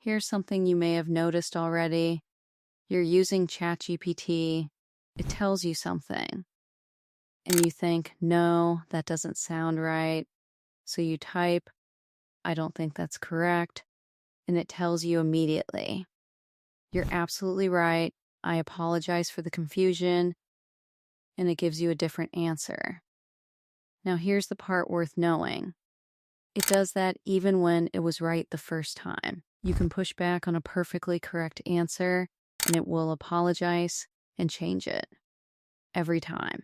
Here's something you may have noticed already. You're using ChatGPT. It tells you something. And you think, no, that doesn't sound right. So you type, I don't think that's correct. And it tells you immediately. You're absolutely right. I apologize for the confusion. And it gives you a different answer. Now here's the part worth knowing. It does that even when it was right the first time. You can push back on a perfectly correct answer, and it will apologize and change it every time.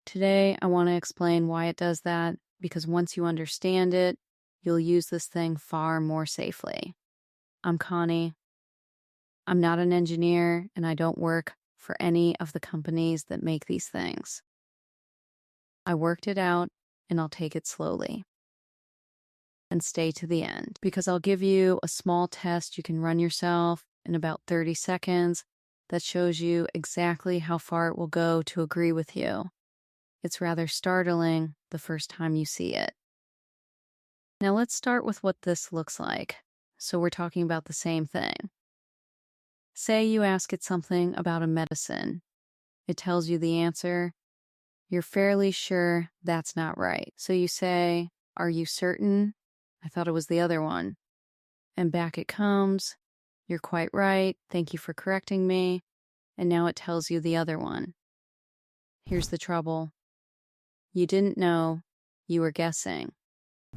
Today, I want to explain why it does that, because once you understand it, you'll use this thing far more safely. I'm Connie. I'm not an engineer, and I don't work for any of the companies that make these things. I worked it out, and I'll take it slowly. And stay to the end, because I'll give you a small test you can run yourself in about 30 seconds that shows you exactly how far it will go to agree with you. It's rather startling the first time you see it. Now let's start with what this looks like. So we're talking about the same thing. Say you ask it something about a medicine. It tells you the answer. You're fairly sure that's not right. So you say, "Are you certain? I thought it was the other one." And back it comes. "You're quite right. Thank you for correcting me." And now it tells you the other one. Here's the trouble. You didn't know. You were guessing.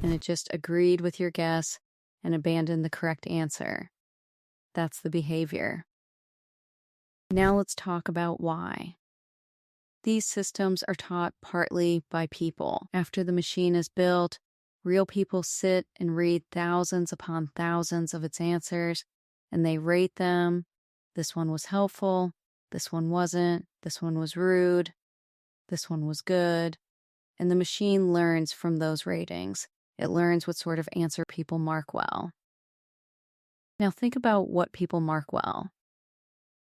And it just agreed with your guess and abandoned the correct answer. That's the behavior. Now let's talk about why. These systems are taught partly by people. After the machine is built, real people sit and read thousands upon thousands of its answers, and they rate them. This one was helpful. This one wasn't. This one was rude. This one was good. And the machine learns from those ratings. It learns what sort of answer people mark well. Now think about what people mark well.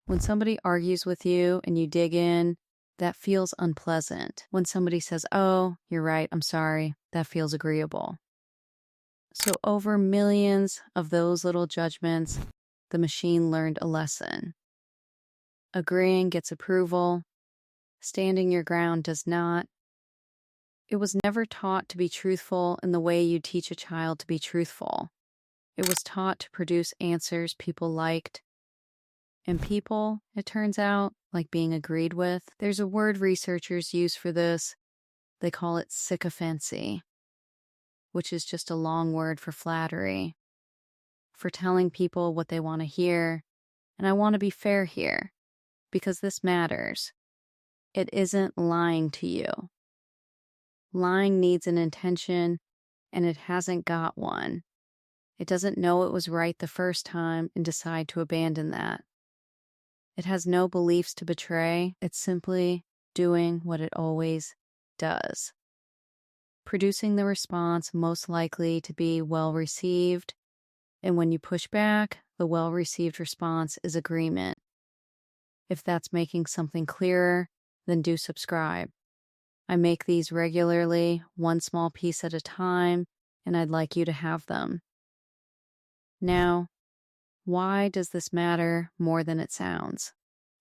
When somebody argues with you and you dig in, that feels unpleasant. When somebody says, "Oh, you're right, I'm sorry," that feels agreeable. So over millions of those little judgments, the machine learned a lesson. Agreeing gets approval. Standing your ground does not. It was never taught to be truthful in the way you teach a child to be truthful. It was taught to produce answers people liked. And people, it turns out, like being agreed with. There's a word researchers use for this. They call it sycophancy, which is just a long word for flattery, for telling people what they want to hear. And I want to be fair here, because this matters. It isn't lying to you. Lying needs an intention, and it hasn't got one. It doesn't know it was right the first time and decide to abandon that. It has no beliefs to betray. It's simply doing what it always does. Producing the response most likely to be well received. And when you push back, the well received response is agreement. If that's making something clearer, then do subscribe. I make these regularly, one small piece at a time, and I'd like you to have them. Now, why does this matter more than it sounds?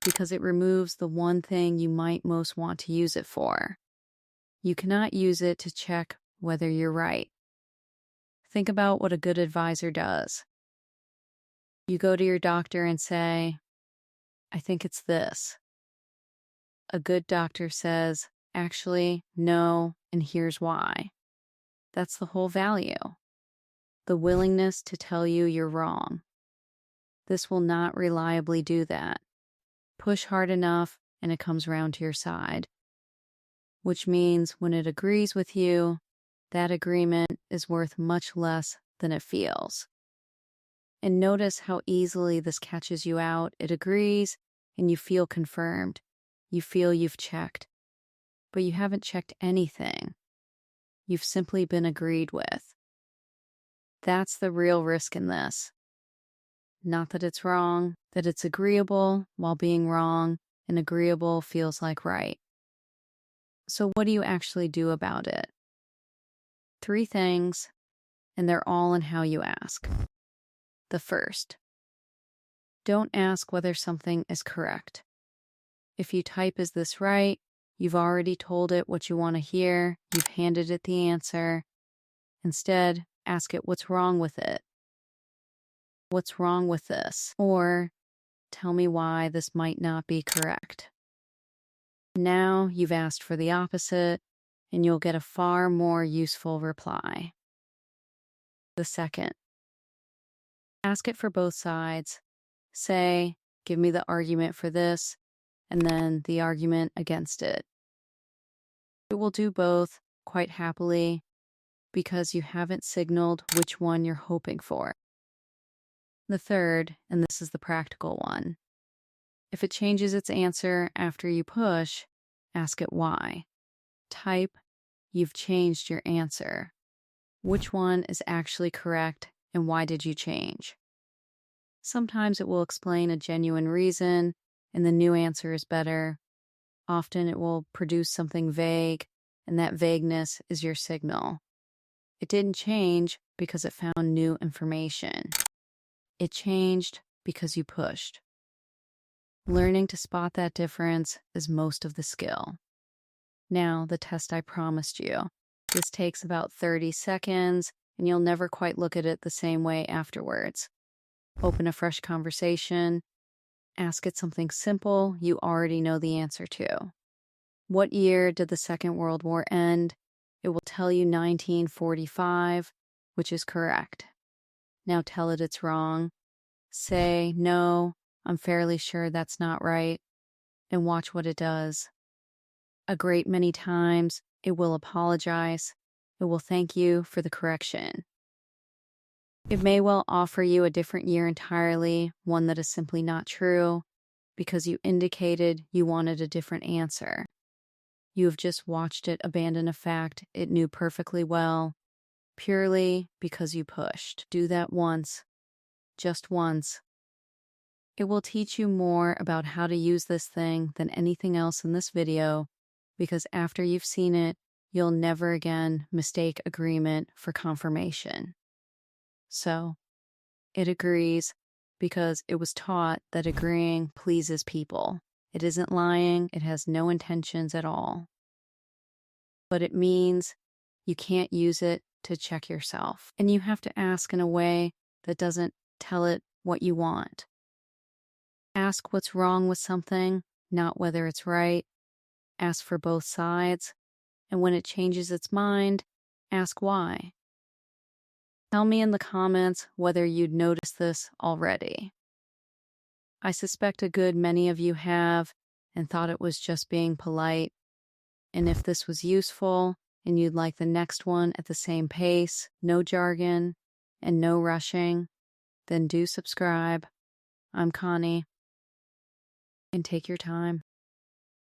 Because it removes the one thing you might most want to use it for. You cannot use it to check whether you're right. Think about what a good advisor does. You go to your doctor and say, "I think it's this." A good doctor says, "Actually, no, and here's why." That's the whole value. The willingness to tell you you're wrong. This will not reliably do that. Push hard enough and it comes round to your side. Which means when it agrees with you, that agreement is worth much less than it feels. And notice how easily this catches you out. It agrees and you feel confirmed. You feel you've checked. But you haven't checked anything. You've simply been agreed with. That's the real risk in this. Not that it's wrong, that it's agreeable while being wrong, and agreeable feels like right. So what do you actually do about it? 3 things, and they're all in how you ask. The first, don't ask whether something is correct. If you type, "Is this right?" you've already told it what you want to hear. You've handed it the answer. Instead, ask it, "What's wrong with it? What's wrong with this?" Or, "Tell me why this might not be correct." Now you've asked for the opposite, and you'll get a far more useful reply. The second, ask it for both sides. Say, "Give me the argument for this," and then the argument against it. It will do both quite happily because you haven't signaled which one you're hoping for. The third, and this is the practical one, if it changes its answer after you push, ask it why. Type, "You've changed your answer. Which one is actually correct and why did you change?" Sometimes it will explain a genuine reason and the new answer is better. Often it will produce something vague, and that vagueness is your signal. It didn't change because it found new information. It changed because you pushed. Learning to spot that difference is most of the skill. Now, the test I promised you. This takes about 30 seconds, and you'll never quite look at it the same way afterwards. Open a fresh conversation. Ask it something simple you already know the answer to. What year did the Second World War end? It will tell you 1945, which is correct. Now tell it it's wrong. Say, "No, I'm fairly sure that's not right," and watch what it does. A great many times, it will apologize. It will thank you for the correction. It may well offer you a different year entirely, one that is simply not true, because you indicated you wanted a different answer. You have just watched it abandon a fact it knew perfectly well, purely because you pushed. Do that once, just once. It will teach you more about how to use this thing than anything else in this video, because after you've seen it, you'll never again mistake agreement for confirmation. So, it agrees because it was taught that agreeing pleases people. It isn't lying, it has no intentions at all. But it means you can't use it to check yourself, and you have to ask in a way that doesn't tell it what you want. Ask what's wrong with something, not whether it's right. Ask for both sides, and when it changes its mind, ask why. Tell me in the comments whether you'd noticed this already. I suspect a good many of you have and thought it was just being polite. And if this was useful and you'd like the next one at the same pace, no jargon, and no rushing, then do subscribe. I'm Connie, and take your time.